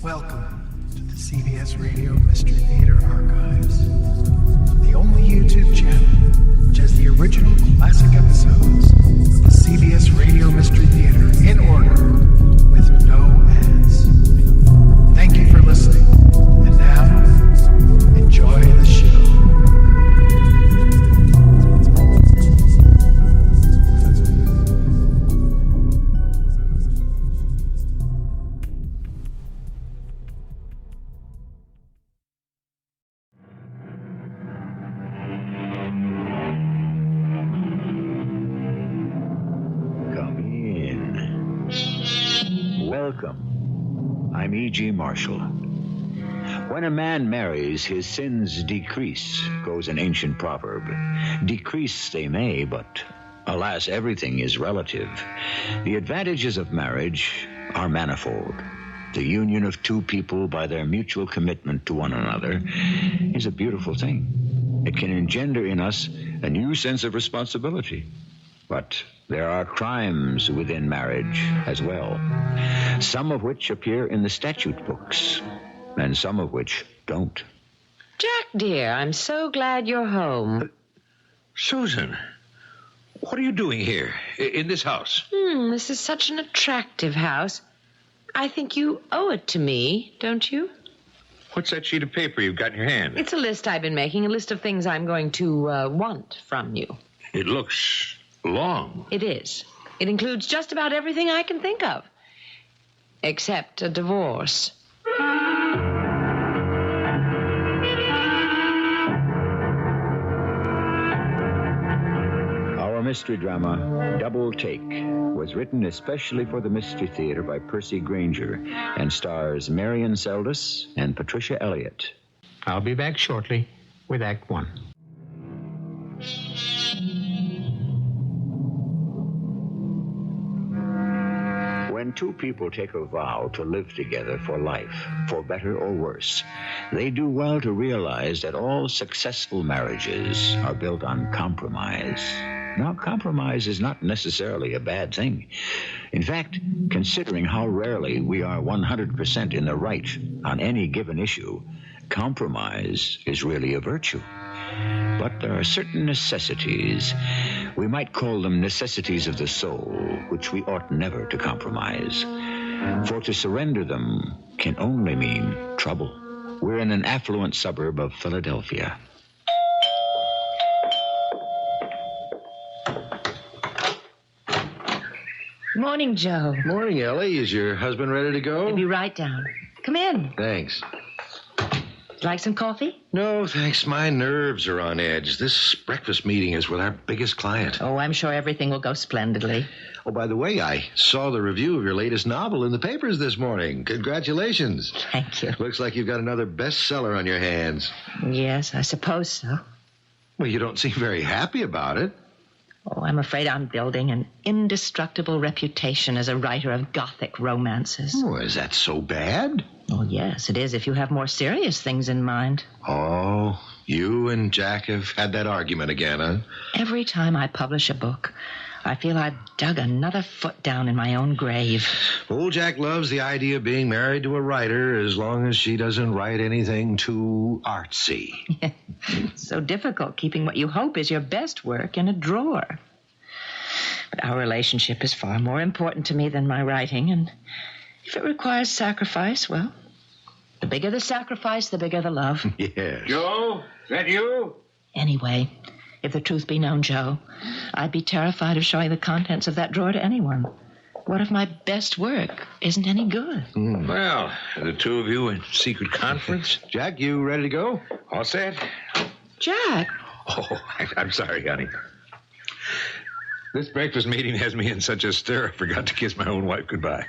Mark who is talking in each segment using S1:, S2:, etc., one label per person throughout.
S1: Welcome to the CBS Radio Mystery Theater Archives, the only YouTube channel which has the original classic episodes of the CBS Radio Mystery Theater in order with no ads. Thank you for listening, and now, enjoy the show.
S2: Welcome. I'm E.G. Marshall. When a man marries, his sins decrease, goes an ancient proverb. Decrease they may, but alas, everything is relative. The advantages of marriage are manifold. The union of two people by their mutual commitment to one another is a beautiful thing. It can engender in us a new sense of responsibility. But there are crimes within marriage as well, some of which appear in the statute books, and some of which don't.
S3: Jack, dear, I'm so glad you're home.
S4: Susan, what are you doing here, in this house?
S3: This is such an attractive house. I think you owe it to me, don't you?
S4: What's that sheet of paper you've got in your hand?
S3: It's a list I've been making, a list of things I'm going to want from you.
S4: It looks long.
S3: It is. It includes just about everything I can think of, except a divorce.
S2: Our mystery drama, Double Take, was written especially for the Mystery Theater by Percy Grainger and stars Marian, Seldes and Patricia, Elliot.
S5: I'll be back shortly with Act One.
S2: When two people take a vow to live together for life, for better or worse, they do well to realize that all successful marriages are built on compromise. Now, compromise is not necessarily a bad thing. In fact, considering how rarely we are 100% in the right on any given issue, compromise is really a virtue. But there are certain necessities, we might call them necessities of the soul, which we ought never to compromise. For to surrender them can only mean trouble. We're in an affluent suburb of Philadelphia.
S3: Morning, Joe.
S6: Morning, Ellie. Is your husband ready to go?
S3: He'll be right down. Come in.
S6: Thanks.
S3: Like some coffee?
S6: No, thanks. My nerves are on edge. This breakfast meeting is with our biggest client.
S3: Oh, I'm sure everything will go splendidly.
S6: Oh, by the way, I saw the review of your latest novel in the papers this morning. Congratulations.
S3: Thank you.
S6: Looks like you've got another bestseller on your hands.
S3: Yes, I suppose so.
S6: Well, you don't seem very happy about it.
S3: Oh, I'm afraid I'm building an indestructible reputation as a writer of Gothic romances.
S6: Oh, is that so bad?
S3: Oh, yes, it is if you have more serious things in mind.
S6: Oh, you and Jack have had that argument again, huh?
S3: Every time I publish a book, I feel I've dug another foot down in my own grave.
S6: Old Jack loves the idea of being married to a writer as long as she doesn't write anything too artsy.
S3: It's so difficult keeping what you hope is your best work in a drawer. But our relationship is far more important to me than my writing, and if it requires sacrifice, well, the bigger the sacrifice, the bigger the love.
S6: Yes.
S4: Joe, is that you?
S3: Anyway, if the truth be known, Joe, I'd be terrified of showing the contents of that drawer to anyone. What if my best work isn't any good?
S4: Well, the two of you in secret conference?
S6: Jack, you ready to go?
S4: All set?
S3: Jack!
S4: Oh, I'm sorry, honey. This breakfast meeting has me in such a stir, I forgot to kiss my own wife goodbye.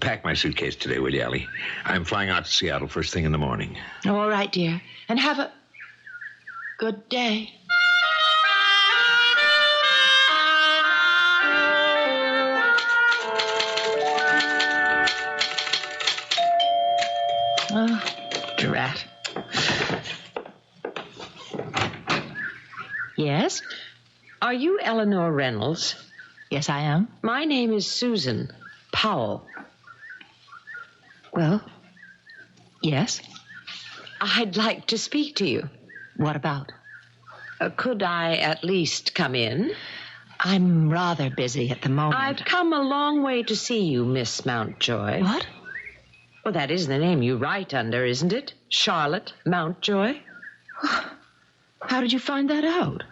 S4: Pack my suitcase today, will you, Ellie? I'm flying out to Seattle first thing in the morning.
S3: Oh, all right, dear. And have a good day. Oh, drat. Yes? Are you Eleanor Reynolds? Yes, I am. My name is Susan Powell. Well, Yes?
S7: I'd like to speak to you.
S3: What about?
S7: Could I at least come in?
S3: I'm rather busy at the moment.
S7: I've come a long way to see you, Miss Mountjoy.
S3: What?
S7: Well, that is the name you write under, isn't it? Charlotte Mountjoy?
S3: How did you find that out?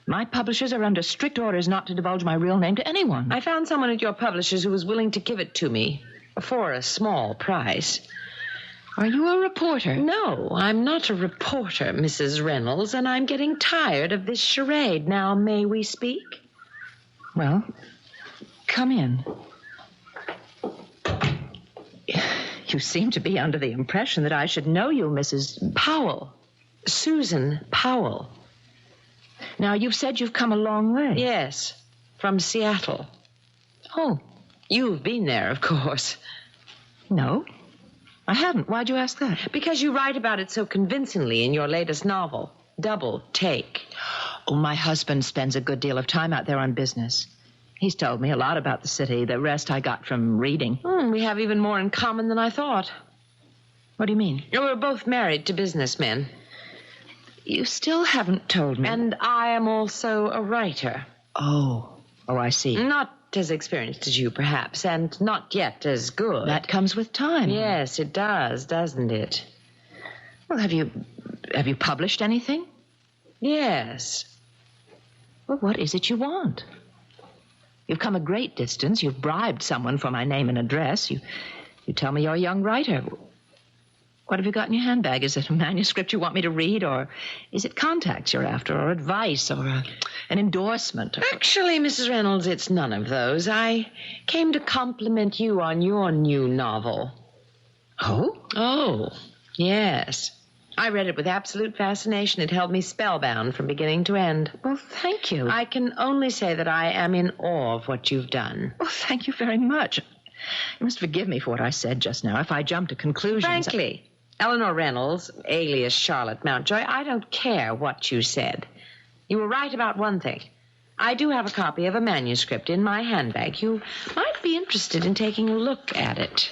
S3: My publishers are under strict orders not to divulge my real name to anyone.
S7: I found someone at your publishers who was willing to give it to me for a small price.
S3: Are you a reporter?
S7: No, I'm not a reporter, Mrs. Reynolds, and I'm getting tired of this charade. Now, may we speak?
S3: Well, come in. You seem to be under the impression that I should know you, Mrs.
S7: Powell. Susan Powell.
S3: Now, you've said you've come a long way.
S7: Yes, from Seattle.
S3: Oh.
S7: You've been there, of course.
S3: No, I haven't. Why'd you ask that?
S7: Because you write about it so convincingly in your latest novel, Double Take.
S3: Oh, my husband spends a good deal of time out there on business. He's told me a lot about the city. The rest I got from reading.
S7: We have even more in common than I thought.
S3: What do you mean?
S7: We're both married to businessmen.
S3: You still haven't told me.
S7: And I am also a writer.
S3: Oh, I see.
S7: Not as experienced as you, perhaps, and not yet as good.
S3: That comes with time.
S7: Yes, it does, doesn't it?
S3: Well, have you published anything?
S7: Yes.
S3: Well, what is it you want? You've come a great distance. You've bribed someone for my name and address. You tell me you're a young writer. What have you got in your handbag? Is it a manuscript you want me to read, or is it contacts you're after, or advice, or an endorsement?
S7: Actually, Mrs. Reynolds, it's none of those. I came to compliment you on your new novel.
S3: Oh?
S7: Oh, yes. I read it with absolute fascination. It held me spellbound from beginning to end.
S3: Well, thank you.
S7: I can only say that I am in awe of what you've done.
S3: Well, thank you very much. You must forgive me for what I said just now. If I jump to conclusions...
S7: Frankly, Eleanor Reynolds, alias Charlotte Mountjoy, I don't care what you said. You were right about one thing. I do have a copy of a manuscript in my handbag. You might be interested in taking a look at it.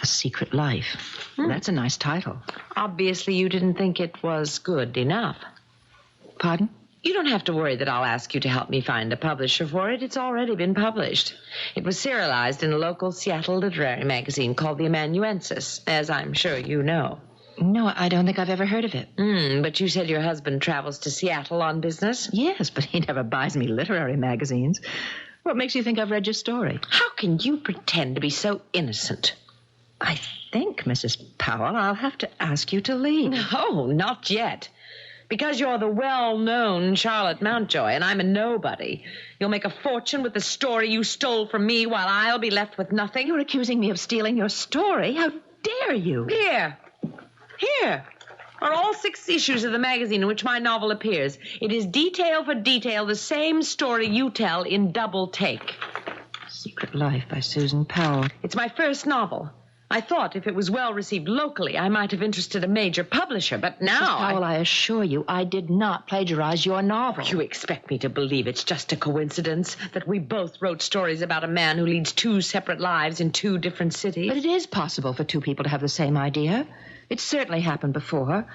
S3: A Secret Life. That's a nice title.
S7: Obviously, you didn't think it was good enough.
S3: Pardon?
S7: You don't have to worry that I'll ask you to help me find a publisher for it. It's already been published. It was serialized in a local Seattle literary magazine called The Amanuensis, as I'm sure you know.
S3: No, I don't think I've ever heard of it.
S7: But you said your husband travels to Seattle on business?
S3: Yes, but he never buys me literary magazines. What makes you think I've read your story?
S7: How can you pretend to be so innocent?
S3: I think, Mrs. Powell, I'll have to ask you to leave.
S7: No, not yet. Because you're the well-known Charlotte Mountjoy, and I'm a nobody. You'll make a fortune with the story you stole from me, while I'll be left with nothing.
S3: You're accusing me of stealing your story? How dare you?
S7: Here are all 6 issues of the magazine in which my novel appears. It is detail for detail the same story you tell in Double Take.
S3: Secret Life by Susan Powell.
S7: It's my first novel. I thought if it was well received locally, I might have interested a major publisher, but now...
S3: Mrs. Powell, I assure you, I did not plagiarize your novel.
S7: You expect me to believe it's just a coincidence that we both wrote stories about a man who leads 2 separate lives in 2 different cities?
S3: But it is possible for 2 people to have the same idea. It's certainly happened before.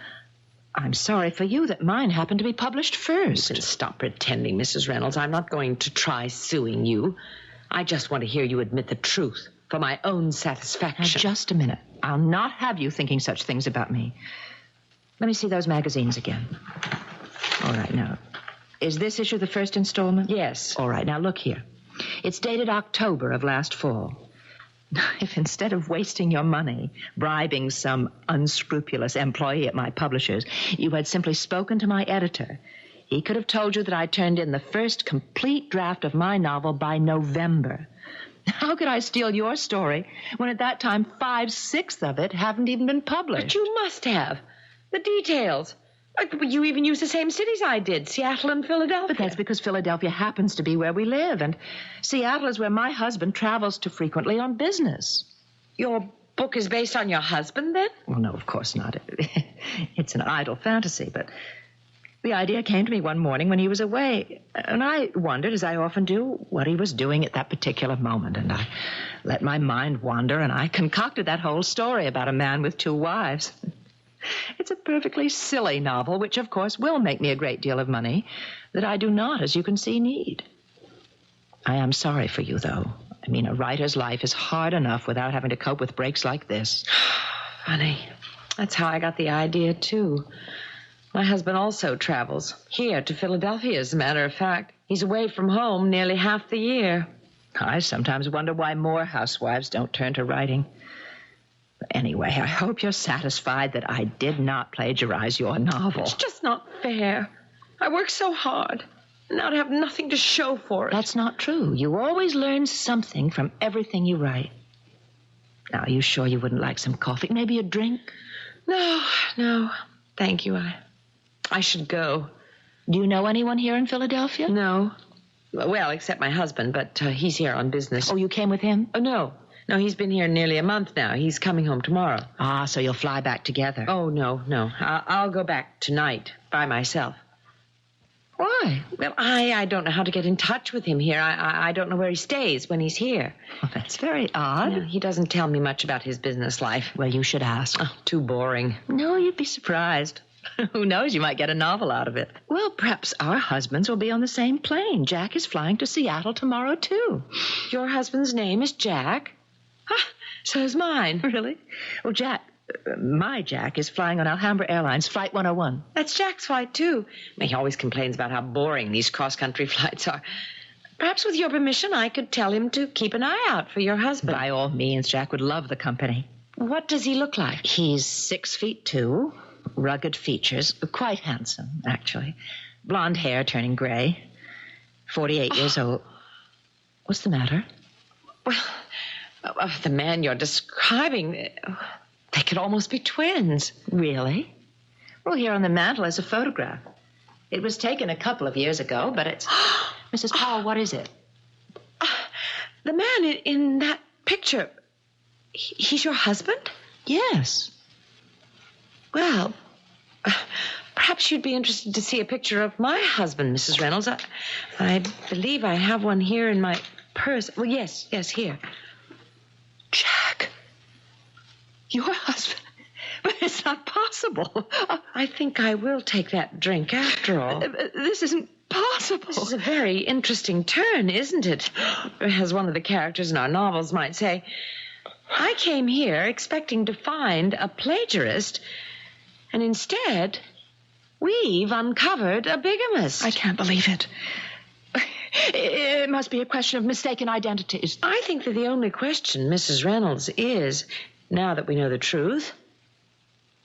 S3: I'm sorry for you that mine happened to be published first.
S7: You can stop pretending, Mrs. Reynolds. I'm not going to try suing you. I just want to hear you admit the truth. For my own satisfaction.
S3: Now, just a minute. I'll not have you thinking such things about me. Let me see those magazines again. All right, now. Is this issue the first installment?
S7: Yes.
S3: All right, now look here. It's dated October of last fall. If instead of wasting your money bribing some unscrupulous employee at my publishers, you had simply spoken to my editor, he could have told you that I turned in the first complete draft of my novel by November. How could I steal your story when at that time 5/6 of it haven't even been published?
S7: But you must have. The details. You even used the same cities I did, Seattle and Philadelphia.
S3: But that's because Philadelphia happens to be where we live, and Seattle is where my husband travels to frequently on business.
S7: Your book is based on your husband, then?
S3: Well, no, of course not. It's an idle fantasy, but The idea came to me one morning when he was away, and I wondered, as I often do, what he was doing at that particular moment, and I let my mind wander, and I concocted that whole story about a man with 2 wives. It's a perfectly silly novel, which, of course, will make me a great deal of money, that I do not, as you can see, need. I am sorry for you, though. I mean, a writer's life is hard enough without having to cope with breaks like this.
S7: Funny. That's how I got the idea, too. My husband also travels. Here to Philadelphia, as a matter of fact. He's away from home nearly half the year.
S3: I sometimes wonder why more housewives don't turn to writing. Anyway, I hope you're satisfied that I did not plagiarize your novel.
S7: It's just not fair. I work so hard, and now to have nothing to show for it.
S3: That's not true. You always learn something from everything you write. Now, are you sure you wouldn't like some coffee? Maybe a drink?
S7: No. Thank you. I should go.
S3: Do you know anyone here in Philadelphia?
S7: No. Well, except my husband, but he's here on business.
S3: Oh, you came with him?
S7: Oh, no. No, he's been here nearly a month now. He's coming home tomorrow.
S3: Ah, so you'll fly back together.
S7: Oh, no. I'll go back tonight by myself.
S3: Why?
S7: Well, I don't know how to get in touch with him here. I don't know where he stays when he's here.
S3: Well, that's very odd.
S7: No, he doesn't tell me much about his business life.
S3: Well, you should ask.
S7: Oh, too boring.
S3: No, you'd be surprised. Who knows? You might get a novel out of it. Well, perhaps our husbands will be on the same plane. Jack is flying to Seattle tomorrow, too.
S7: Your husband's name is Jack? So's mine.
S3: Really? Well, my Jack is flying on Alhambra Airlines Flight 101.
S7: That's Jack's flight, too. He always complains about how boring these cross-country flights are. Perhaps with your permission, I could tell him to keep an eye out for your husband.
S3: By all means, Jack would love the company.
S7: What does he look like?
S3: He's 6'2", rugged features, quite handsome, actually. Blonde hair turning gray, 48 years old. What's the matter?
S7: Well, the man you're describing, they could almost be twins.
S3: Really? Well, here on the mantel is a photograph. It was taken a couple of years ago, but it's... Mrs. Powell, what is it?
S7: The man in that picture, he's your husband?
S3: Yes.
S7: Well, perhaps you'd be interested to see a picture of my husband, Mrs. Reynolds. I believe I have one here in my purse. Well, yes, here.
S3: Jack, your husband? But it's not possible.
S7: I think I will take that drink after all.
S3: This isn't possible.
S7: This is a very interesting turn, isn't it? As one of the characters in our novels might say, I came here expecting to find a plagiarist, and instead, we've uncovered a bigamist.
S3: I can't believe it. It must be a question of mistaken identities.
S7: I think that the only question, Mrs. Reynolds, is, now that we know the truth,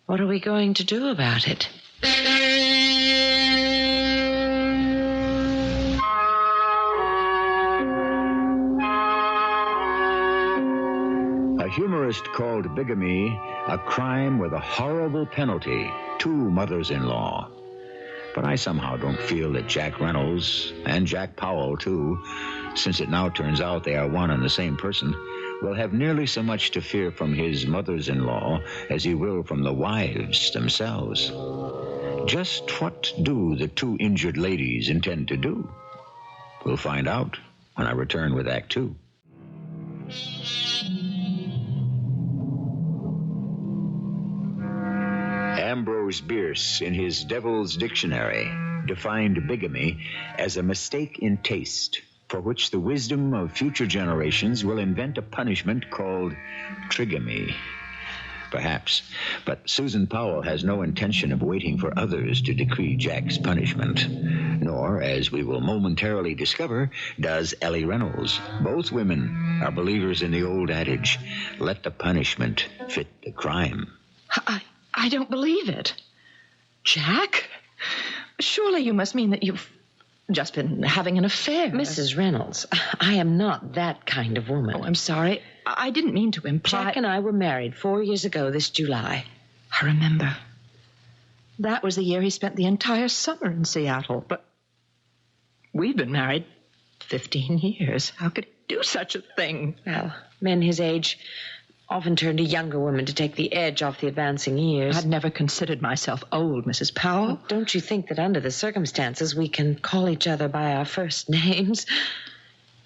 S7: what are we going to do about it?
S2: A humorist called bigamy a crime with a horrible penalty, 2 mothers-in-law. But I somehow don't feel that Jack Reynolds, and Jack Powell, too, since it now turns out they are one and the same person, will have nearly so much to fear from his mothers-in-law as he will from the wives themselves. Just what do the 2 injured ladies intend to do? We'll find out when I return with Act 2. Ambrose Bierce, in his Devil's Dictionary, defined bigamy as a mistake in taste, for which the wisdom of future generations will invent a punishment called trigamy. Perhaps, but Susan Powell has no intention of waiting for others to decree Jack's punishment. Nor, as we will momentarily discover, does Ellie Reynolds. Both women are believers in the old adage, let the punishment fit the crime.
S3: I don't believe it. Jack? Surely you must mean that you've just been having an affair.
S7: Mrs. Reynolds, I am not that kind of woman.
S3: Oh, I'm sorry. I didn't mean to imply...
S7: Jack and I were married 4 years ago this July.
S3: I remember. That was the year he spent the entire summer in Seattle. But we've been married 15 years. How could he do such a thing?
S7: Well, men his age often turn to younger women to take the edge off the advancing years.
S3: I'd never considered myself old, Mrs. Powell.
S7: Well, don't you think that under the circumstances we can call each other by our first names?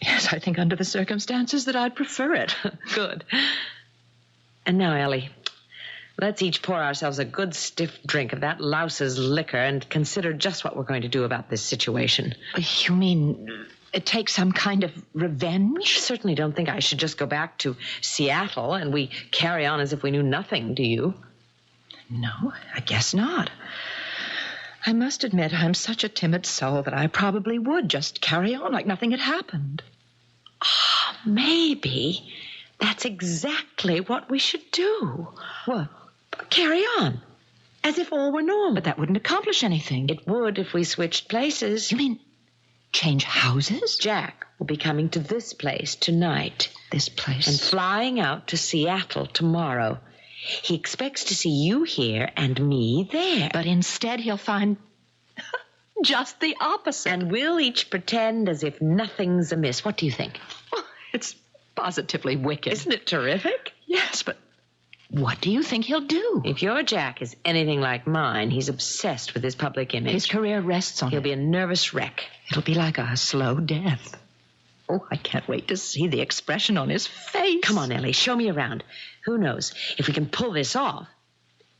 S3: Yes, I think under the circumstances that I'd prefer it.
S7: Good. And now, Ellie, let's each pour ourselves a good stiff drink of that louse's liquor and consider just what we're going to do about this situation.
S3: You mean take some kind of revenge?
S7: You certainly don't think I should just go back to Seattle and we carry on as if we knew nothing, do you?
S3: No, I guess not. I must admit I'm such a timid soul that I probably would just carry on like nothing had happened.
S7: Maybe that's exactly what we should do.
S3: What?
S7: Carry on, as if all were normal.
S3: But that wouldn't accomplish anything.
S7: It would if we switched places.
S3: You mean change houses?
S7: Jack will be coming to this place tonight.
S3: This place?
S7: And flying out to Seattle tomorrow. He expects to see you here and me there.
S3: But instead he'll find just the opposite.
S7: And we'll each pretend as if nothing's amiss. What do you think?
S3: Well, it's positively wicked.
S7: Isn't it terrific?
S3: Yes, but what do you think he'll do?
S7: If your Jack is anything like mine, he's obsessed with his public image.
S3: His career rests on
S7: He'll
S3: it.
S7: be a nervous wreck.
S3: It'll be like a slow death. Oh, I can't wait to see the expression on his face.
S7: Come on, Ellie, show me around. Who knows, if we can pull this off,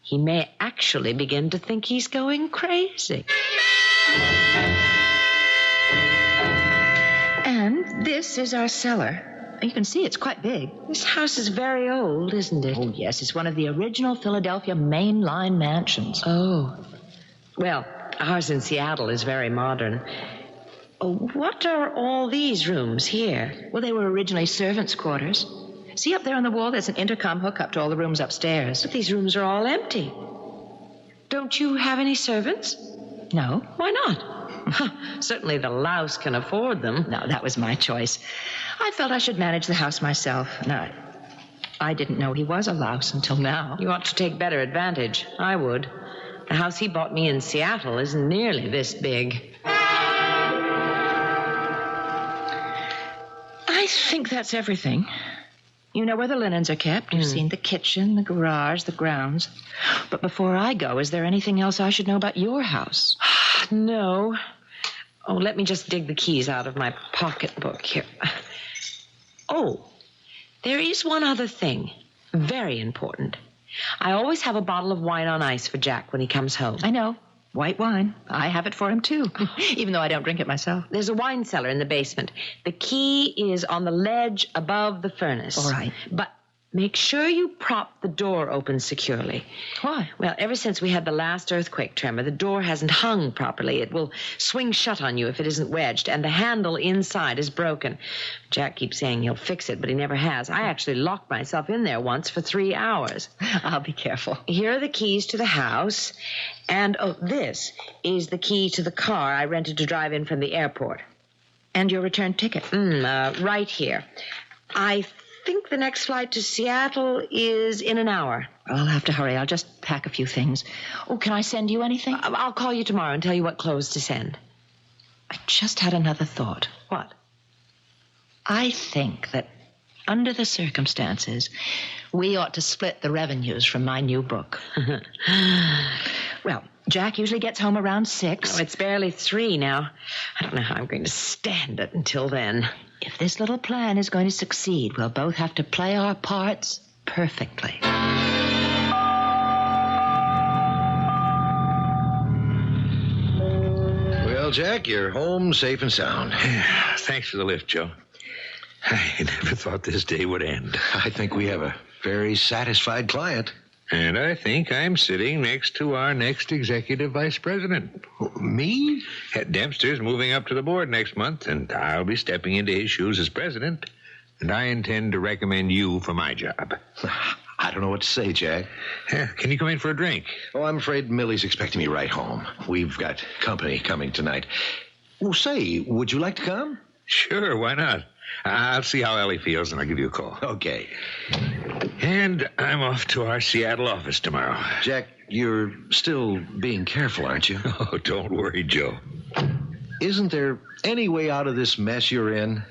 S7: he may actually begin to think he's going crazy.
S3: And this is our cellar. You can see it's quite big.
S7: This house is very old, isn't it?
S3: Oh, yes, it's one of the original Philadelphia mainline mansions.
S7: Oh. Well, ours in Seattle is very modern. Oh, what are all these rooms here?
S3: Well, they were originally servants' quarters. See up there on the wall, there's an intercom hookup to all the rooms upstairs.
S7: But these rooms are all empty. Don't you have any servants?
S3: No.
S7: Why not? Certainly the louse can afford them.
S3: No, that was my choice. I felt I should manage the house myself. No, I didn't know he was a louse until now.
S7: You ought to take better advantage. I would. The house he bought me in Seattle isn't nearly this big.
S3: I think that's everything. You know where the linens are kept. You've seen the kitchen, the garage, the grounds. But before I go, is there anything else I should know about your house?
S7: No. Oh, let me just dig the keys out of my pocketbook here. Oh, there is one other thing. Very important. I always have a bottle of wine on ice for Jack when he comes home.
S3: I know. White wine. I have it for him, too, even though I don't drink it myself.
S7: There's a wine cellar in the basement. The key is on the ledge above the furnace.
S3: All right.
S7: But make sure you prop the door open securely.
S3: Why?
S7: Well, ever since we had the last earthquake tremor, the door hasn't hung properly. It will swing shut on you if it isn't wedged, and the handle inside is broken. Jack keeps saying he'll fix it, but he never has. I actually locked myself in there once for 3 hours.
S3: I'll be careful.
S7: Here are the keys to the house, and, oh, this is the key to the car I rented to drive in from the airport.
S3: And your return ticket?
S7: Right here. I think the next flight to Seattle is in an hour.
S3: Well, I'll have to hurry. I'll just pack a few things. Oh, can I send you anything?
S7: I'll call you tomorrow and tell you what clothes to send.
S3: I just had another thought.
S7: What?
S3: I think that under the circumstances, we ought to split the revenues from my new book. Well, Jack usually gets home around 6.
S7: Oh, it's barely 3 now. I don't know how I'm going to stand it until then.
S3: If this little plan is going to succeed, we'll both have to play our parts perfectly.
S6: Well, Jack, you're home safe and sound.
S4: Thanks for the lift, Joe. I never thought this day would end.
S6: I think we have a very satisfied client.
S4: And I think I'm sitting next to our next executive vice president.
S6: Me?
S4: Dempster's moving up to the board next month, and I'll be stepping into his shoes as president. And I intend to recommend you for my job.
S6: I don't know what to say, Jack.
S4: Yeah, can you come in for a drink?
S6: Oh, I'm afraid Millie's expecting me right home. We've got company coming tonight. Oh, say, would you like to come?
S4: Sure, why not? I'll see how Ellie feels, and I'll give you a call.
S6: Okay.
S4: And I'm off to our Seattle office tomorrow.
S6: Jack, you're still being careful, aren't you?
S4: Oh, don't worry, Joe.
S6: Isn't there any way out of this mess you're in?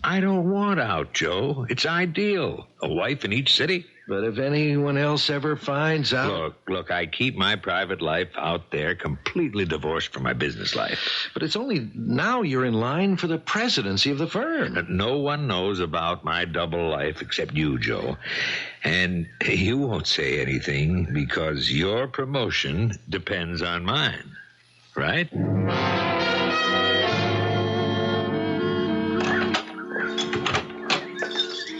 S4: I don't want out, Joe. It's ideal. A wife in each city.
S6: But if anyone else ever finds out...
S4: Look, I keep my private life out there completely divorced from my business life.
S6: But it's only now you're in line for the presidency of the firm.
S4: But no one knows about my double life except you, Joe. And you won't say anything because your promotion depends on mine. Right?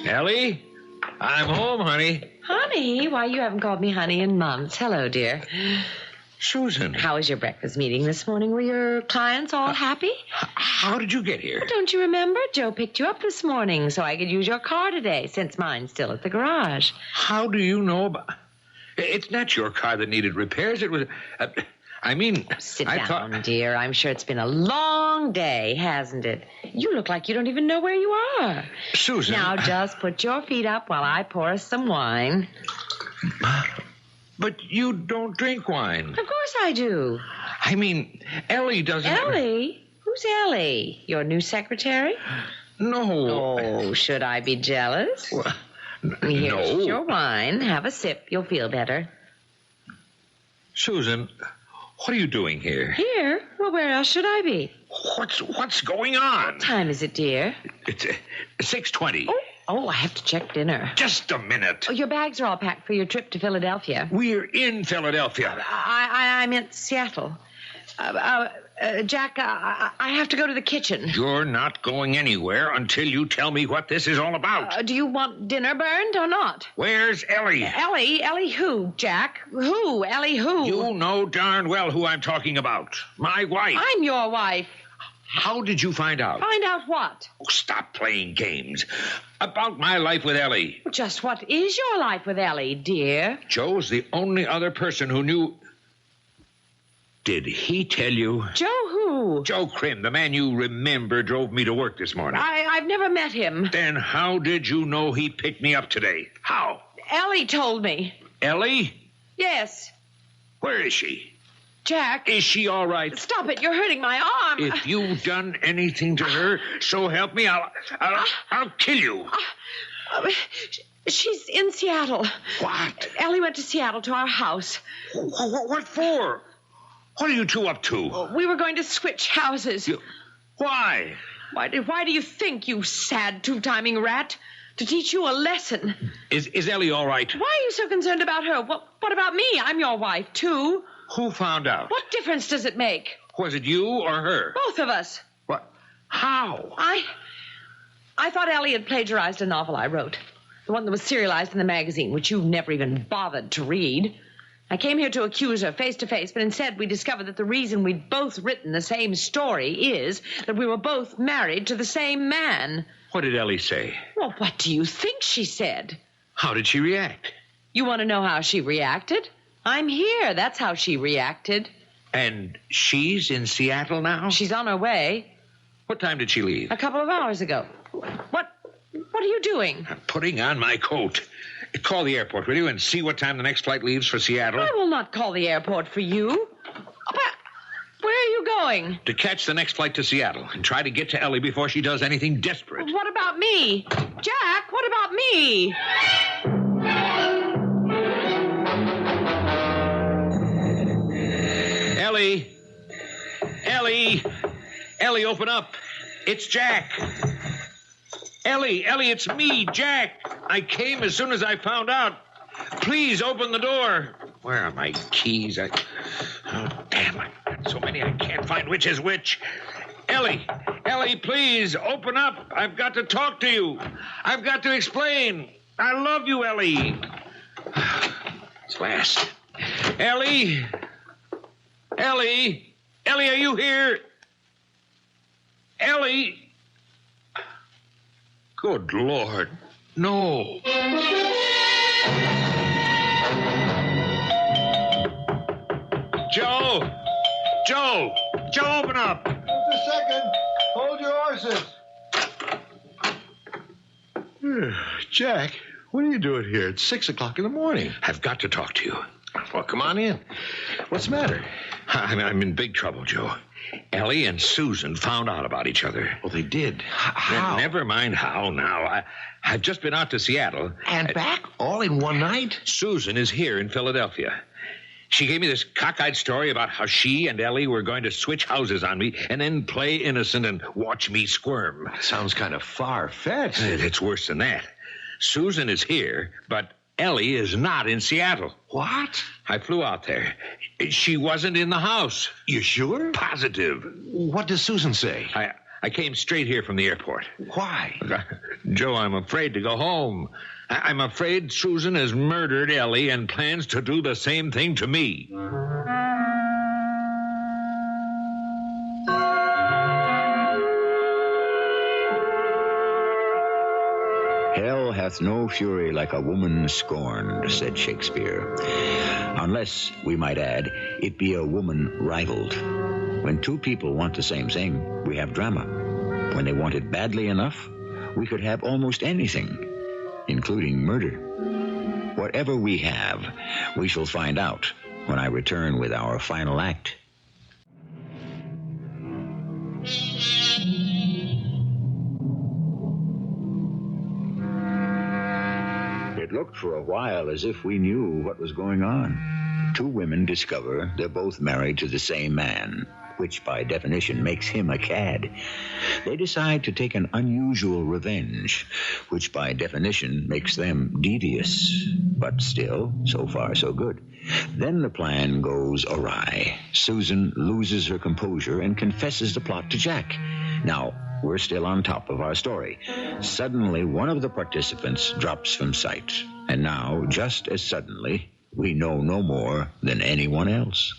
S4: Ellie? I'm home, honey.
S7: Honey? Why, you haven't called me honey in months. Hello, dear.
S4: Susan.
S7: How was your breakfast meeting this morning? Were your clients all happy?
S4: How did you get here?
S7: Don't you remember? Joe picked you up this morning so I could use your car today, since mine's still at the garage.
S4: How do you know about... It's not your car that needed repairs. It was...
S7: Sit down, dear. I'm sure it's been a long day, hasn't it? You look like you don't even know where you are.
S4: Susan...
S7: Now, just put your feet up while I pour us some wine.
S4: But you don't drink wine.
S7: Of course I do.
S4: Ellie doesn't...
S7: Ellie? Who's Ellie? Your new secretary?
S4: No.
S7: Oh, should I be jealous?
S4: Well,
S7: Here's your wine. Have a sip. You'll feel better.
S4: Susan, what are you doing here?
S7: Here? Well, where else should I be?
S4: What's going on?
S7: What time is it, dear?
S4: It's 6:20.
S7: Oh, I have to check dinner.
S4: Just a minute.
S7: Oh, your bags are all packed for your trip to Philadelphia.
S4: We're in Philadelphia.
S7: I meant Seattle. Jack, I have to go to the kitchen.
S4: You're not going anywhere until you tell me what this is all about.
S7: Do you want dinner burned or not?
S4: Where's Ellie?
S7: Ellie? Ellie who, Jack? Who? Ellie who?
S4: You know darn well who I'm talking about. My wife.
S7: I'm your wife.
S4: How did you find out?
S7: Find out what?
S4: Oh, stop playing games. About my life with Ellie.
S7: Just what is your life with Ellie, dear?
S4: Joe's the only other person who knew... Did he tell you?
S7: Joe who?
S4: Joe Crim, the man you remember drove me to work this morning.
S7: I've never met him.
S4: Then how did you know he picked me up today? How?
S7: Ellie told me.
S4: Ellie?
S7: Yes.
S4: Where is she?
S7: Jack.
S4: Is she all right?
S7: Stop it. You're hurting my arm.
S4: If you've done anything to her, so help me, I'll kill you.
S7: She's in Seattle.
S4: What?
S7: Ellie went to Seattle to our house.
S4: What for? What are you two up to?
S7: We were going to switch houses.
S4: Why?
S7: Why do you think, you sad two-timing rat? To teach you a lesson.
S4: Is Ellie all right?
S7: Why are you so concerned about her? What about me? I'm your wife, too.
S4: Who found out?
S7: What difference does it make?
S4: Was it you or her?
S7: Both of us.
S4: What? How?
S7: I thought Ellie had plagiarized a novel I wrote. The one that was serialized in the magazine, which you never even bothered to read. I came here to accuse her face to face, but instead we discovered that the reason we'd both written the same story is that we were both married to the same man.
S4: What did Ellie say?
S7: Well, what do you think she said?
S4: How did she react?
S7: You want to know how she reacted? I'm here. That's how she reacted.
S4: And she's in Seattle now?
S7: She's on her way.
S4: What time did she leave?
S7: A couple of hours ago. What are you doing?
S4: I'm putting on my coat. Call the airport, will you, and see what time the next flight leaves for Seattle?
S7: I will not call the airport for you. But where are you going?
S4: To catch the next flight to Seattle and try to get to Ellie before she does anything desperate.
S7: What about me? Jack, what about me?
S4: Ellie! Ellie! Ellie, open up. It's Jack. Ellie, it's me, Jack. I came as soon as I found out. Please open the door. Where are my keys? Oh, damn, I've got so many I can't find which is which. Ellie, please, open up. I've got to talk to you. I've got to explain. I love you, Ellie. It's last. Ellie, are you here? Ellie. Good Lord, no. Joe, open up.
S6: Just a second. Hold your horses. Jack, what are you doing here? It's 6 o'clock in the morning.
S4: I've got to talk to you.
S6: Well, come on in. What's the matter?
S4: I'm in big trouble, Joe. Ellie and Susan found out about each other.
S6: Well, they did. How?
S4: Never mind how now. I've just been out to Seattle.
S6: And back all in one night?
S4: Susan is here in Philadelphia. She gave me this cockeyed story about how she and Ellie were going to switch houses on me and then play innocent and watch me squirm.
S6: Sounds kind of far-fetched.
S4: It's worse than that. Susan is here, but Ellie is not in Seattle.
S6: What?
S4: I flew out there. She wasn't in the house.
S6: You sure?
S4: Positive.
S6: What does Susan say?
S4: I came straight here from the airport.
S6: Why?
S4: Joe, I'm afraid to go home. I'm afraid Susan has murdered Ellie and plans to do the same thing to me.
S2: Hell hath no fury like a woman scorned, said Shakespeare. Unless, we might add, it be a woman rivaled. When two people want the same thing, we have drama. When they want it badly enough, we could have almost anything, including murder. Whatever we have, we shall find out when I return with our final act. It looked for a while as if we knew what was going on. Two women discover they're both married to the same man, which by definition makes him a cad. They decide to take an unusual revenge, which by definition makes them devious. But still, so far so good. Then the plan goes awry. Susan loses her composure and confesses the plot to Jack. Now, we're still on top of our story. Suddenly, one of the participants drops from sight. And now, just as suddenly, we know no more than anyone else.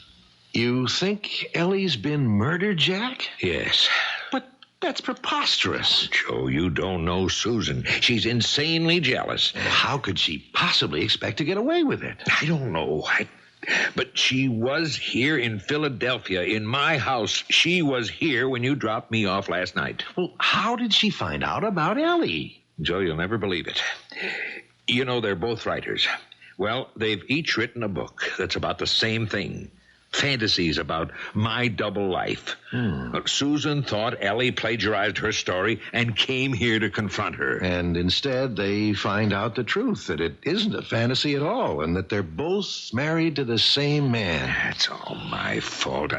S6: You think Ellie's been murdered, Jack?
S4: Yes.
S6: But that's preposterous.
S4: Joe, you don't know Susan. She's insanely jealous.
S6: How could she possibly expect to get away with it?
S4: I don't know. But she was here in Philadelphia, in my house. She was here when you dropped me off last night.
S6: Well, how did she find out about Ellie?
S4: Joe, you'll never believe it. You know, they're both writers. Well, they've each written a book that's about the same thing. Fantasies about my double life. Susan thought Ellie plagiarized her story and came here to confront her.
S6: And instead, they find out the truth, that it isn't a fantasy at all, and that they're both married to the same man.
S4: That's all my fault.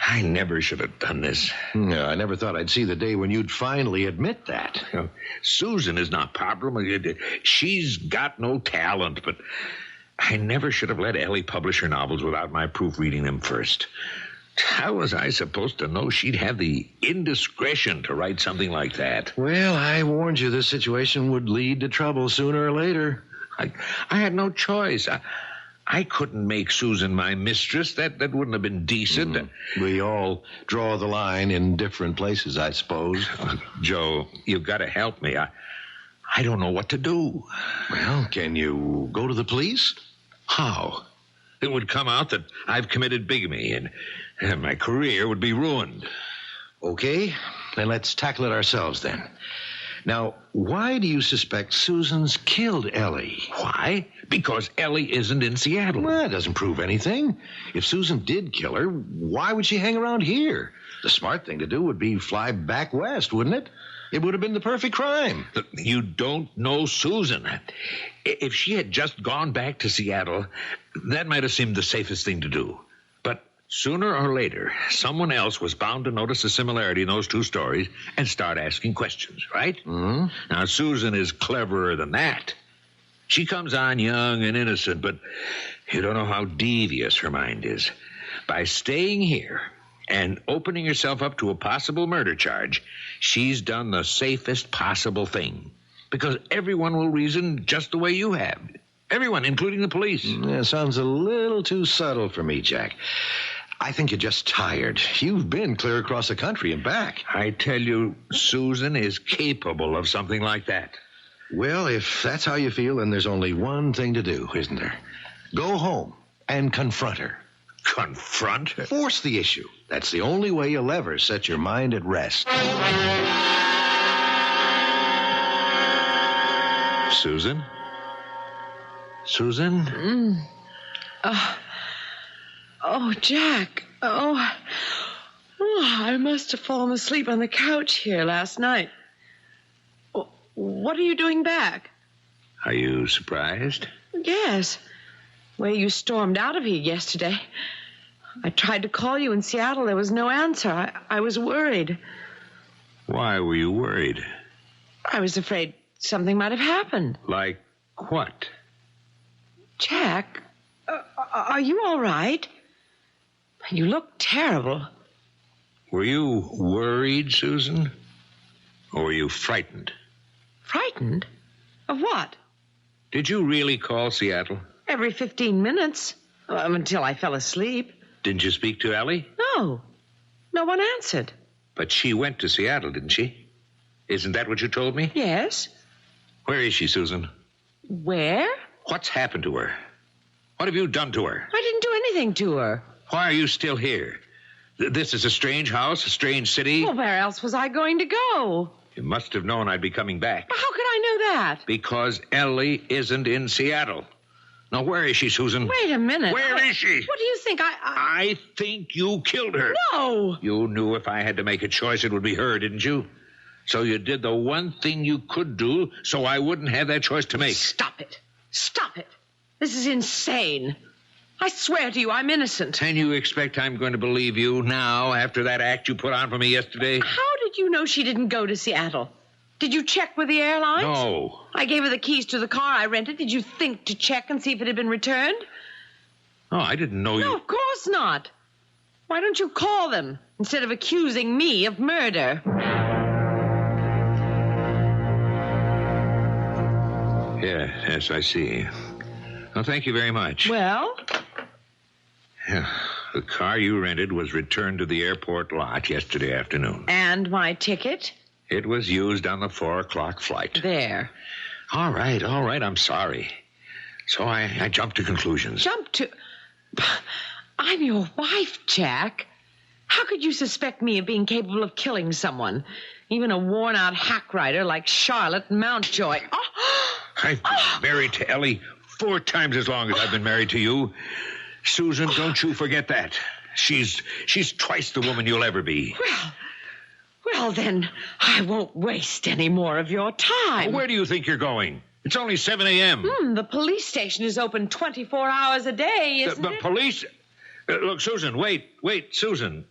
S4: I never should have done this.
S6: No, I never thought I'd see the day when you'd finally admit that.
S4: Susan is not popular. She's got no talent, but I never should have let Ellie publish her novels without my proofreading them first. How was I supposed to know she'd have the indiscretion to write something like that?
S6: Well, I warned you this situation would lead to trouble sooner or later.
S4: I had no choice. I couldn't make Susan my mistress. That wouldn't have been decent.
S6: We all draw the line in different places, I suppose.
S4: Joe, you've got to help me. I don't know what to do.
S6: Well, can you go to the police?
S4: How? It would come out that I've committed bigamy, and my career would be ruined.
S6: Okay, then let's tackle it ourselves then. Now, why do you suspect Susan's killed Ellie?
S4: Why? Because Ellie isn't in Seattle.
S6: Well, that doesn't prove anything. If Susan did kill her, why would she hang around here? The smart thing to do would be fly back west, wouldn't it? It would have been the perfect crime.
S4: You don't know Susan. If she had just gone back to Seattle, that might have seemed the safest thing to do. But sooner or later, someone else was bound to notice the similarity in those two stories and start asking questions, right?
S6: Mm-hmm.
S4: Now, Susan is cleverer than that. She comes on young and innocent, but you don't know how devious her mind is. By staying here and opening herself up to a possible murder charge, she's done the safest possible thing. Because everyone will reason just the way you have. Everyone, including the police.
S6: That sounds a little too subtle for me, Jack. I think you're just tired. You've been clear across the country and back.
S4: I tell you, Susan is capable of something like that.
S6: Well, if that's how you feel, then there's only one thing to do, isn't there? Go home and confront her.
S4: Confront her?
S6: Force the issue. That's the only way you'll ever set your mind at rest.
S4: Susan? Susan?
S7: Oh, Jack. Oh, Oh, I must have fallen asleep on the couch here last night. What are you doing back?
S4: Are you surprised?
S7: Yes. The way you stormed out of here yesterday. I tried to call you in Seattle. There was no answer. I was worried.
S4: Why were you worried?
S7: I was afraid something might have happened.
S4: Like what?
S7: Jack, are you all right? You look terrible.
S4: Were you worried, Susan? Or were you frightened?
S7: Frightened? Of what?
S4: Did you really call Seattle?
S7: Every 15 minutes. Until I fell asleep.
S4: Didn't you speak to Ellie?
S7: No. No one answered.
S4: But she went to Seattle, didn't she? Isn't that what you told me?
S7: Yes.
S4: Where is she, Susan?
S7: Where?
S4: What's happened to her? What have you done to her?
S7: I didn't do anything to her.
S4: Why are you still here? This is a strange house, a strange city.
S7: Well, where else was I going to go?
S4: You must have known I'd be coming back.
S7: How could I know that?
S4: Because Ellie isn't in Seattle. Now, where is she, Susan?
S7: Wait a minute.
S4: Where is she?
S7: What do you think?
S4: I think you killed her.
S7: No!
S4: You knew if I had to make a choice, it would be her, didn't you? So you did the one thing you could do so I wouldn't have that choice to make.
S7: Stop it. Stop it. This is insane. I swear to you, I'm innocent.
S4: And you expect I'm going to believe you now after that act you put on for me yesterday?
S7: How did you know she didn't go to Seattle? Did you check with the airlines?
S4: No.
S7: I gave her the keys to the car I rented. Did you think to check and see if it had been returned?
S4: Oh, I didn't know you...
S7: No, of course not. Why don't you call them instead of accusing me of murder?
S4: Yes, I see. Well, thank you very much.
S7: Well?
S4: Yeah, the car you rented was returned to the airport lot yesterday afternoon.
S7: And my ticket?
S4: It was used on the 4:00 flight.
S7: There.
S4: All right, I'm sorry. So I jumped to conclusions.
S7: Jumped to... I'm your wife, Jack. How could you suspect me of being capable of killing someone? Even a worn-out hack writer like Charlotte Mountjoy. Oh!
S4: I've been married to Ellie 4 times as long as I've been married to you. Susan, don't you forget that. She's twice the woman you'll ever be.
S7: Well, then, I won't waste any more of your time.
S4: Where do you think you're going? It's only 7 a.m.
S7: The police station is open 24 hours a day, isn't it?
S4: Police? Look, Susan, wait, Susan.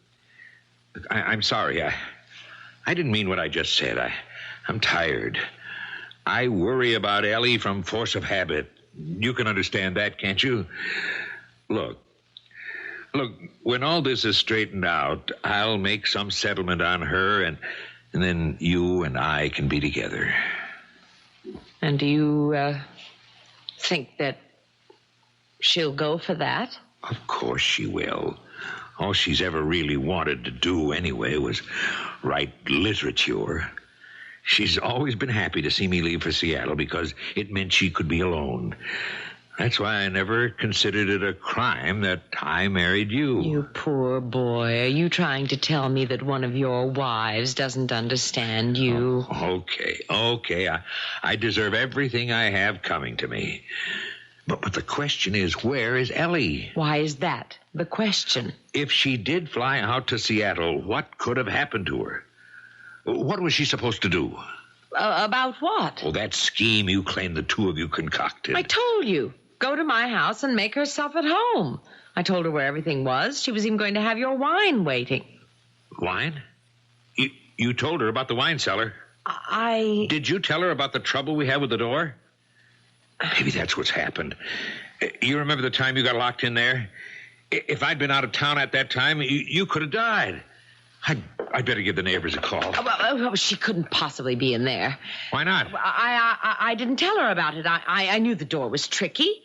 S4: I'm sorry. I didn't mean what I just said. I'm tired. I worry about Ellie from force of habit. You can understand that, can't you? Look, when all this is straightened out, I'll make some settlement on her, and then you and I can be together.
S7: And do you think that she'll go for that?
S4: Of course she will. All she's ever really wanted to do anyway was write literature. She's always been happy to see me leave for Seattle because it meant she could be alone. That's why I never considered it a crime that I married you.
S7: You poor boy. Are you trying to tell me that one of your wives doesn't understand you?
S4: Oh, okay. I deserve everything I have coming to me. But the question is, where is Ellie?
S7: Why is that the question?
S4: If she did fly out to Seattle, what could have happened to her? What was she supposed to do?
S7: About what?
S4: Oh, that scheme you claim the two of you concocted.
S7: I told you. Go to my house and make herself at home. I told her where everything was. She was even going to have your wine waiting.
S4: Wine? You told her about the wine cellar?
S7: Did
S4: you tell her about the trouble we had with the door? Maybe that's what's happened. You remember the time you got locked in there? If I'd been out of town at that time, you could have died. I'd better give the neighbors a call.
S7: Well, she couldn't possibly be in there.
S4: Why not?
S7: I didn't tell her about it. I knew the door was tricky,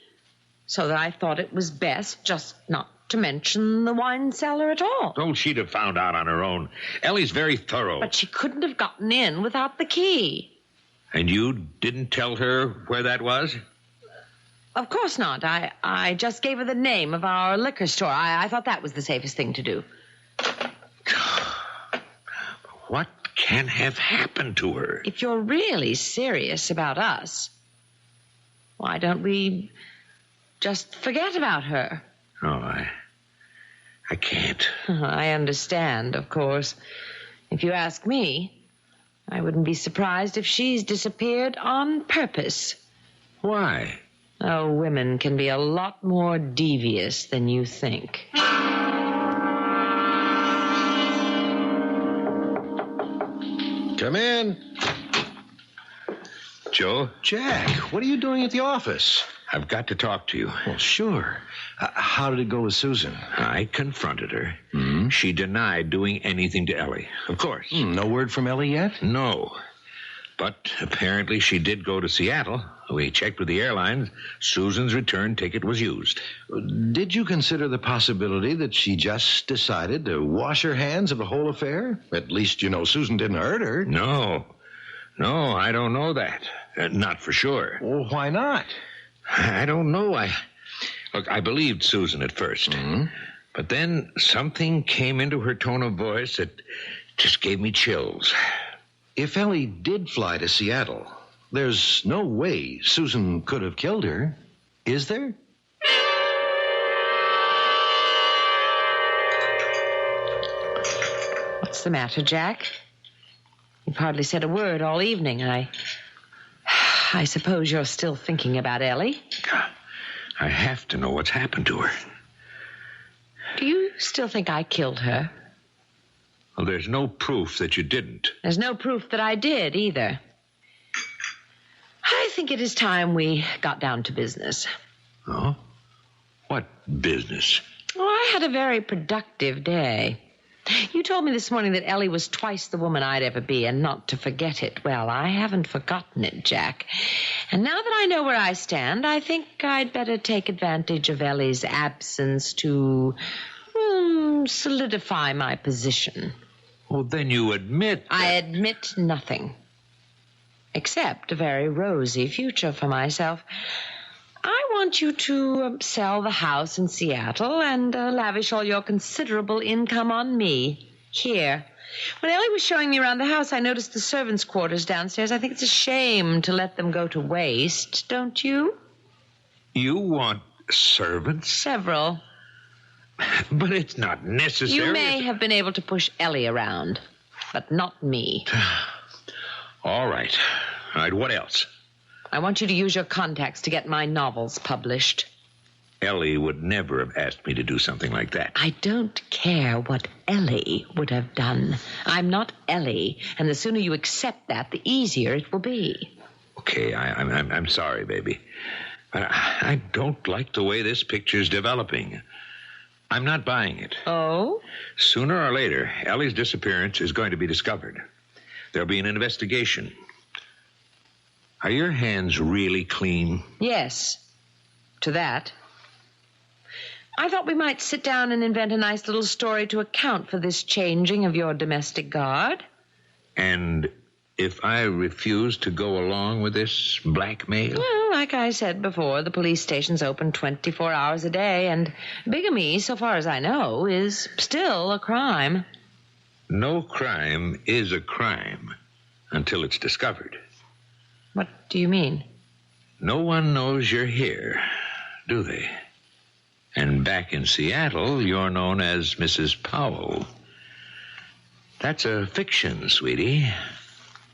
S7: so that I thought it was best just not to mention the wine cellar at all.
S4: Oh, she'd have found out on her own. Ellie's very thorough.
S7: But she couldn't have gotten in without the key.
S4: And you didn't tell her where that was?
S7: Of course not. I just gave her the name of our liquor store. I thought that was the safest thing to do.
S4: What can have happened to her?
S7: If you're really serious about us, why don't we just forget about her?
S4: Oh, I can't.
S7: I understand, of course. If you ask me, I wouldn't be surprised if she's disappeared on purpose.
S4: Why?
S7: Oh, women can be a lot more devious than you think.
S6: Come in.
S4: Joe,
S6: Jack, what are you doing at the office?
S4: I've got to talk to you.
S6: Well, sure. How did it go with Susan?
S4: I confronted her. She denied doing anything to Ellie. Of course.
S6: No word from Ellie yet?
S4: No. But apparently she did go to Seattle. We checked with the airlines. Susan's return ticket was used.
S6: Did you consider the possibility that she just decided to wash her hands of the whole affair? At least you know Susan didn't hurt her.
S4: No, I don't know that. Not for sure.
S6: Well, why not?
S4: I don't know. I believed Susan at first. But then something came into her tone of voice that just gave me chills.
S6: If Ellie did fly to Seattle, there's no way Susan could have killed her, is there?
S7: What's the matter, Jack? You've hardly said a word all evening. I suppose you're still thinking about Ellie.
S4: I have to know what's happened to her.
S7: Do you still think I killed her?
S4: Well, there's no proof that you didn't.
S7: There's no proof that I did, either. I think it is time we got down to business.
S4: Oh? What business?
S7: Oh, I had a very productive day. You told me this morning that Ellie was twice the woman I'd ever be, and not to forget it. Well, I haven't forgotten it, Jack. And now that I know where I stand, I think I'd better take advantage of Ellie's absence to solidify my position.
S4: Well, then you admit that...
S7: I admit nothing. Except a very rosy future for myself. I want you to sell the house in Seattle and lavish all your considerable income on me here. When Ellie was showing me around the house, I noticed the servants' quarters downstairs. I think it's a shame to let them go to waste, don't you?
S4: You want servants?
S7: Several.
S4: But it's not necessary.
S7: You may have been able to push Ellie around, but not me.
S4: All right. What else?
S7: I want you to use your contacts to get my novels published.
S4: Ellie would never have asked me to do something like that.
S7: I don't care what Ellie would have done. I'm not Ellie, and the sooner you accept that, the easier it will be.
S4: Okay, I'm sorry, baby. But I don't like the way this picture's developing. I'm not buying it.
S7: Oh?
S4: Sooner or later, Ellie's disappearance is going to be discovered. There'll be an investigation. Are your hands really clean?
S7: Yes, to that. I thought we might sit down and invent a nice little story to account for this changing of your domestic guard.
S4: And if I refuse to go along with this blackmail?
S7: Well, like I said before, the police station's open 24 hours a day, and bigamy, so far as I know, is still a crime.
S4: No crime is a crime until it's discovered.
S7: What do you mean?
S4: No one knows you're here, do they? And back in Seattle, you're known as Mrs. Powell. That's a fiction, sweetie.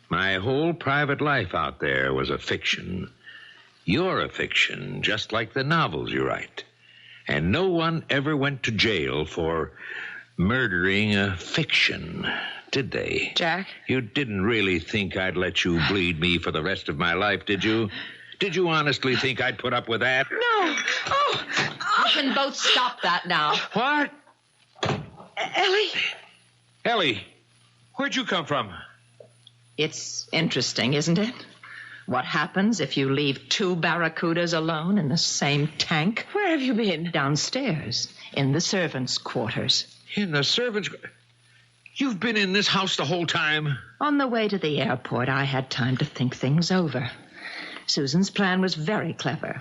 S4: My whole private life out there was a fiction. You're a fiction, just like the novels you write. And no one ever went to jail for murdering a fiction, did they?
S7: Jack?
S4: You didn't really think I'd let you bleed me for the rest of my life, did you? Did you honestly think I'd put up with that?
S7: No. Oh. You can both stop that now.
S4: What?
S7: Ellie?
S4: Ellie, where'd you come from?
S3: It's interesting, isn't it? What happens if you leave two barracudas alone in the same tank?
S7: Where have you been?
S3: Downstairs, in the servants' quarters.
S4: In the servants'... You've been in this house the whole time?
S3: On the way to the airport, I had time to think things over. Susan's plan was very clever.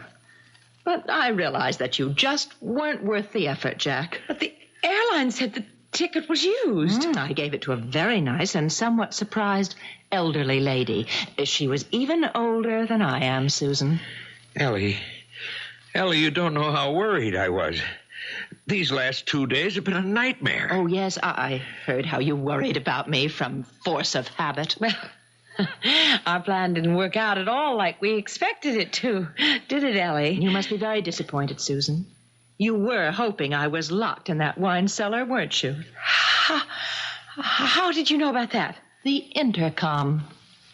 S3: But I realized that you just weren't worth the effort, Jack.
S7: But the airline said the ticket was used.
S3: I gave it to a very nice and somewhat surprised elderly lady. She was even older than I am, Susan.
S4: Ellie, you don't know how worried I was. These last 2 days have been a nightmare.
S3: Oh, yes, I heard how you worried about me from force of habit.
S7: Well, our plan didn't work out at all like we expected it to, did it, Ellie?
S3: You must be very disappointed, Susan. You were hoping I was locked in that wine cellar, weren't you?
S7: How did you know about that?
S3: The intercom.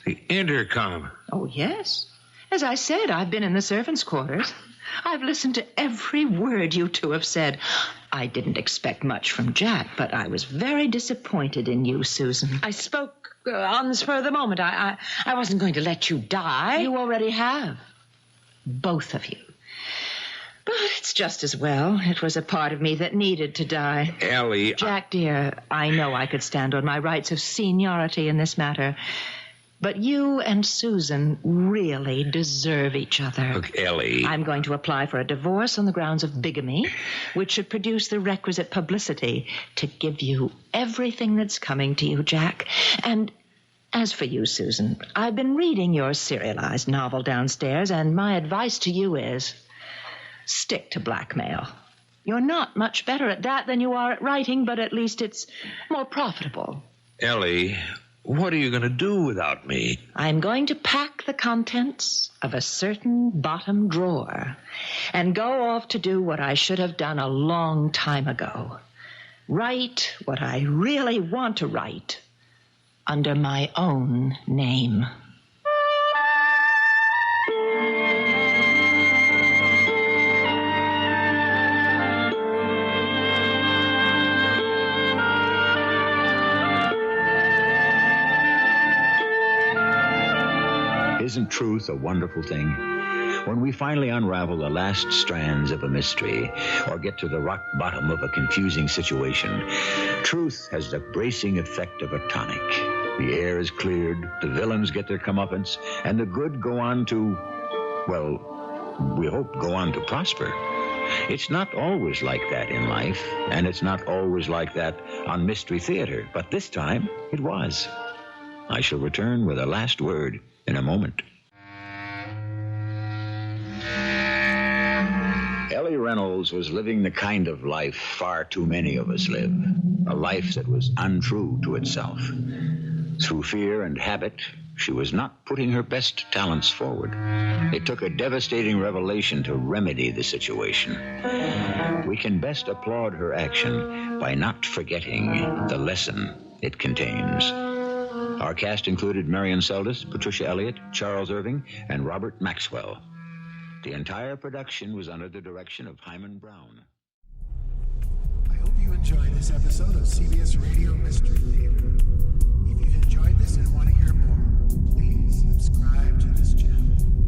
S4: The intercom.
S3: Oh, yes. As I said, I've been in the servants' quarters. I've listened to every word you two have said. I didn't expect much from Jack, but I was very disappointed in you, Susan.
S7: I spoke on the spur of the moment. I wasn't going to let you die.
S3: You already have. Both of you. But it's just as well. It was a part of me that needed to die.
S4: Ellie...
S3: Jack, dear, I know I could stand on my rights of seniority in this matter. But you and Susan really deserve each other.
S4: Look, Ellie...
S3: I'm going to apply for a divorce on the grounds of bigamy, which should produce the requisite publicity to give you everything that's coming to you, Jack. And as for you, Susan, I've been reading your serialized novel downstairs, and my advice to you is stick to blackmail. You're not much better at that than you are at writing, but at least it's more profitable.
S4: Ellie... What are you going to do without me?
S3: I'm going to pack the contents of a certain bottom drawer and go off to do what I should have done a long time ago. Write what I really want to write under my own name.
S2: Isn't truth a wonderful thing? When we finally unravel the last strands of a mystery or get to the rock bottom of a confusing situation, truth has the bracing effect of a tonic. The air is cleared, the villains get their comeuppance, and the good go on to, well, we hope go on to prosper. It's not always like that in life, and it's not always like that on Mystery Theater, but this time it was. I shall return with a last word in a moment. Ellie Reynolds was living the kind of life far too many of us live, a life that was untrue to itself. Through fear and habit, she was not putting her best talents forward. It took a devastating revelation to remedy the situation. We can best applaud her action by not forgetting the lesson it contains. Our cast included Marian, Seldes, Patricia, Elliot, Charles Irving, and Robert Maxwell. The entire production was under the direction of Hyman Brown.
S1: I hope you enjoyed this episode of CBS Radio Mystery Theater. If you've enjoyed this and want to hear more, please subscribe to this channel.